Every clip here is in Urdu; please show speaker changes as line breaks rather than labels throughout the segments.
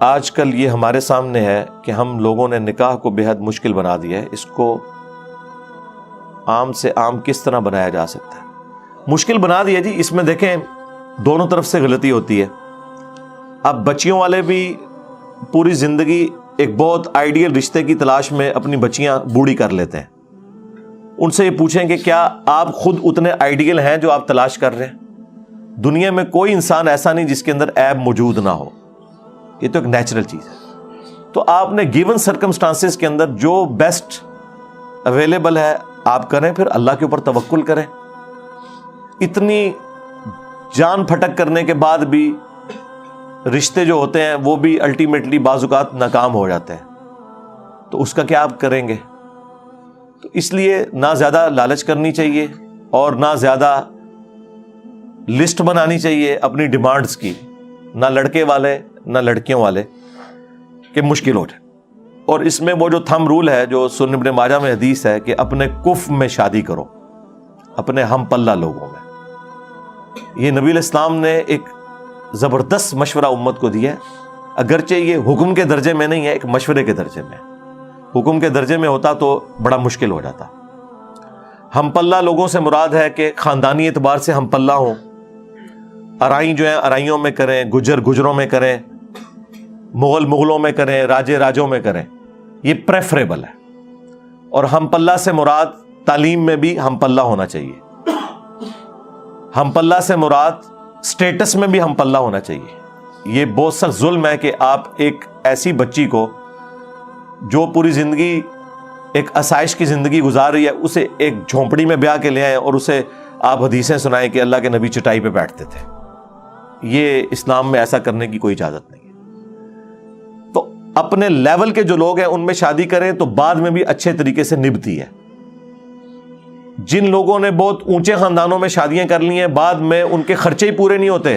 آج کل یہ ہمارے سامنے ہے کہ ہم لوگوں نے نکاح کو بے حد مشکل بنا دیا ہے. اس کو عام سے عام کس طرح بنایا جا سکتا ہے؟ مشکل بنا دیا جی. اس میں دیکھیں دونوں طرف سے غلطی ہوتی ہے. اب بچیوں والے بھی پوری زندگی ایک بہت آئیڈیل رشتے کی تلاش میں اپنی بچیاں بوڑھی کر لیتے ہیں. ان سے یہ پوچھیں کہ کیا آپ خود اتنے آئیڈیل ہیں جو آپ تلاش کر رہے ہیں؟ دنیا میں کوئی انسان ایسا نہیں جس کے اندر عیب موجود نہ ہو. یہ تو ایک نیچرل چیز ہے. تو آپ نے گیون سرکمسٹانسز کے اندر جو بیسٹ اویلیبل ہے آپ کریں, پھر اللہ کے اوپر توکل کریں. اتنی جان پھٹک کرنے کے بعد بھی رشتے جو ہوتے ہیں وہ بھی الٹیمیٹلی بعض اوقات ناکام ہو جاتے ہیں. تو اس کا کیا آپ کریں گے؟ تو اس لیے نہ زیادہ لالچ کرنی چاہیے اور نہ زیادہ لسٹ بنانی چاہیے اپنی ڈیمانڈز کی, نہ لڑکے والے نہ لڑکیوں والے, کہ مشکل ہو جائے. اور اس میں وہ جو تھم رول ہے جو سنن ابن ماجہ میں حدیث ہے کہ اپنے کف میں شادی کرو, اپنے ہم پلہ لوگوں میں. یہ نبی علیہ السلام نے ایک زبردست مشورہ امت کو دیا ہے. اگرچہ یہ حکم کے درجے میں نہیں ہے, ایک مشورے کے درجے میں. حکم کے درجے میں ہوتا تو بڑا مشکل ہو جاتا. ہم پلہ لوگوں سے مراد ہے کہ خاندانی اعتبار سے ہم پلہ ہوں. ارائی جو ہیں ارائیوں میں کریں, گجر گجروں میں کریں, مغل مغلوں میں کریں, راجے راجوں میں کریں. یہ پریفریبل ہے. اور ہم پلہ سے مراد تعلیم میں بھی ہم پلہ ہونا چاہیے. ہم پلہ سے مراد سٹیٹس میں بھی ہم پلہ ہونا چاہیے. یہ بہت سخت ظلم ہے کہ آپ ایک ایسی بچی کو جو پوری زندگی ایک آسائش کی زندگی گزار رہی ہے اسے ایک جھونپڑی میں بیاہ کے لے آئیں اور اسے آپ حدیثیں سنائیں کہ اللہ کے نبی چٹائی پہ بیٹھتے تھے. یہ اسلام میں ایسا کرنے کی کوئی اجازت نہیں ہے. تو اپنے لیول کے جو لوگ ہیں ان میں شادی کریں تو بعد میں بھی اچھے طریقے سے نبھتی ہے. جن لوگوں نے بہت اونچے خاندانوں میں شادیاں کر لی ہیں بعد میں ان کے خرچے ہی پورے نہیں ہوتے.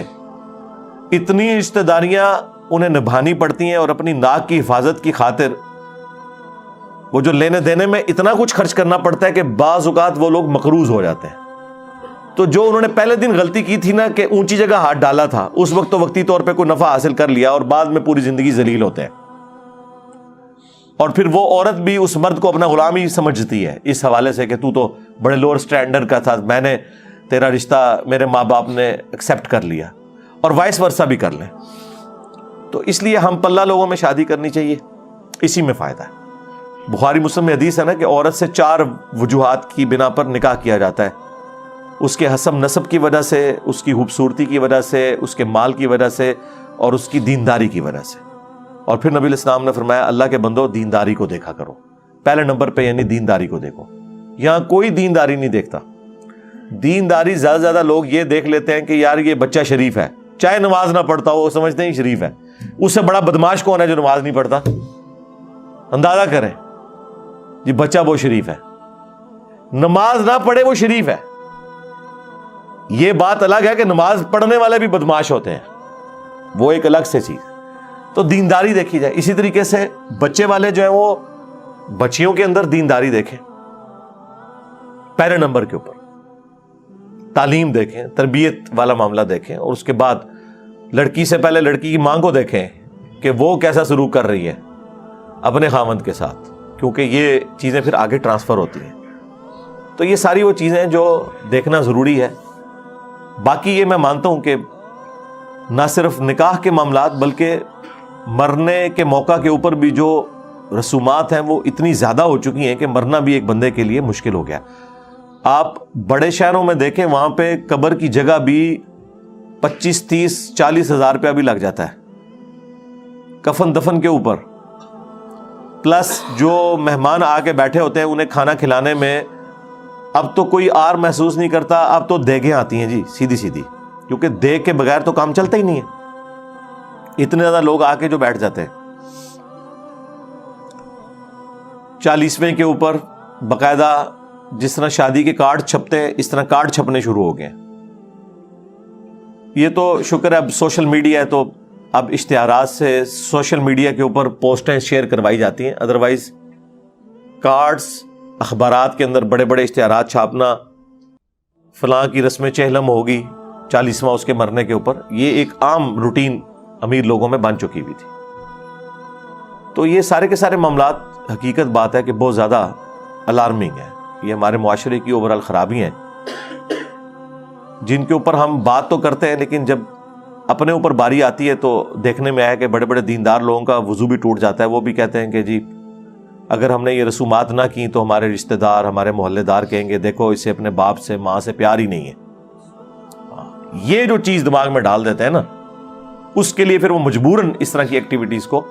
اتنی رشتہ داریاں انہیں نبھانی پڑتی ہیں اور اپنی ناک کی حفاظت کی خاطر وہ جو لینے دینے میں اتنا کچھ خرچ کرنا پڑتا ہے کہ بعض اوقات وہ لوگ مقروض ہو جاتے ہیں. تو جو انہوں نے پہلے دن غلطی کی تھی نا کہ اونچی جگہ ہاتھ ڈالا تھا, اس وقت تو وقتی طور پہ کوئی نفع حاصل کر لیا اور بعد میں پوری زندگی ذلیل ہوتے ہیں. اور پھر وہ عورت بھی اس مرد کو اپنا غلام ہی سمجھتی ہے اس حوالے سے کہ تو بڑے لوور سٹینڈرڈ کا تھا, میں نے تیرا رشتہ میرے ماں باپ نے ایکسیپٹ کر لیا, اور وائس ورثہ بھی کر لیں. تو اس لیے ہم پلہ لوگوں میں شادی کرنی چاہیے, اسی میں فائدہ ہے. بخاری مسلم میں حدیث ہے نا کہ عورت سے 4 وجوہات کی بنا پر نکاح کیا جاتا ہے. اس کے حسب نسب کی وجہ سے, اس کی خوبصورتی کی وجہ سے, اس کے مال کی وجہ سے, اور اس کی دینداری کی وجہ سے. اور پھر نبی علیہ السلام نے فرمایا اللہ کے بندو دینداری کو دیکھا کرو. پہلے نمبر پہ یعنی دینداری کو دیکھو. یہاں کوئی دینداری نہیں دیکھتا. دینداری زیادہ زیادہ لوگ یہ دیکھ لیتے ہیں کہ یار یہ بچہ شریف ہے, چاہے نماز نہ پڑھتا ہو وہ سمجھتے ہیں شریف ہے. اس سے بڑا بدماش کون ہے جو نماز نہیں پڑھتا؟ اندازہ کریں جی, بچہ وہ شریف ہے, نماز نہ پڑھے وہ شریف ہے. یہ بات الگ ہے کہ نماز پڑھنے والے بھی بدماش ہوتے ہیں, وہ ایک الگ سے چیز. تو دینداری دیکھی جائے. اسی طریقے سے بچے والے جو ہیں وہ بچیوں کے اندر دینداری دیکھیں پہلے نمبر کے اوپر, تعلیم دیکھیں, تربیت والا معاملہ دیکھیں, اور اس کے بعد لڑکی سے پہلے لڑکی کی ماں کو دیکھیں کہ وہ کیسا سلوک کر رہی ہے اپنے خاوند کے ساتھ, کیونکہ یہ چیزیں پھر آگے ٹرانسفر ہوتی ہیں. تو یہ ساری وہ چیزیں جو دیکھنا ضروری ہے. باقی یہ میں مانتا ہوں کہ نہ صرف نکاح کے معاملات بلکہ مرنے کے موقع کے اوپر بھی جو رسومات ہیں وہ اتنی زیادہ ہو چکی ہیں کہ مرنا بھی ایک بندے کے لیے مشکل ہو گیا. آپ بڑے شہروں میں دیکھیں وہاں پہ قبر کی جگہ بھی 25, 30, 40 ہزار روپیہ بھی لگ جاتا ہے کفن دفن کے اوپر. پلس جو مہمان آ کے بیٹھے ہوتے ہیں انہیں کھانا کھلانے میں اب تو کوئی آر محسوس نہیں کرتا, اب تو دیگیں آتی ہیں جی سیدھی سیدھی, کیونکہ دیگ کے بغیر تو کام چلتا ہی نہیں ہے. اتنے زیادہ لوگ آ کے جو بیٹھ جاتے ہیں. 40ویں کے اوپر باقاعدہ جس طرح شادی کے کارڈ چھپتے ہیں اس طرح کارڈ چھپنے شروع ہو گئے. یہ تو شکر ہے اب سوشل میڈیا ہے, تو اب اشتہارات سے سوشل میڈیا کے اوپر پوسٹیں شیئر کروائی جاتی ہیں. ادروائز کارڈز اخبارات کے اندر بڑے بڑے اشتہارات چھاپنا, فلاں کی رسم چہلم ہوگی 40واں اس کے مرنے کے اوپر, یہ ایک عام روٹین امیر لوگوں میں بن چکی ہوئی تھی. تو یہ سارے کے سارے معاملات حقیقت بات ہے کہ بہت زیادہ الارمنگ ہے. یہ ہمارے معاشرے کی اوورال خرابی ہیں جن کے اوپر ہم بات تو کرتے ہیں، لیکن جب اپنے اوپر باری آتی ہے تو دیکھنے میں آیا کہ بڑے بڑے دیندار لوگوں کا وضو بھی ٹوٹ جاتا ہے. وہ بھی کہتے ہیں کہ جی اگر ہم نے یہ رسومات نہ کی تو ہمارے رشتہ دار، ہمارے محلے دار کہیں گے دیکھو اسے اپنے باپ سے ماں سے پیار ہی نہیں ہے. یہ جو چیز دماغ میں ڈال دیتے ہیں نا، اس کے لیے پھر وہ مجبوراً اس طرح کی ایکٹیویٹیز کو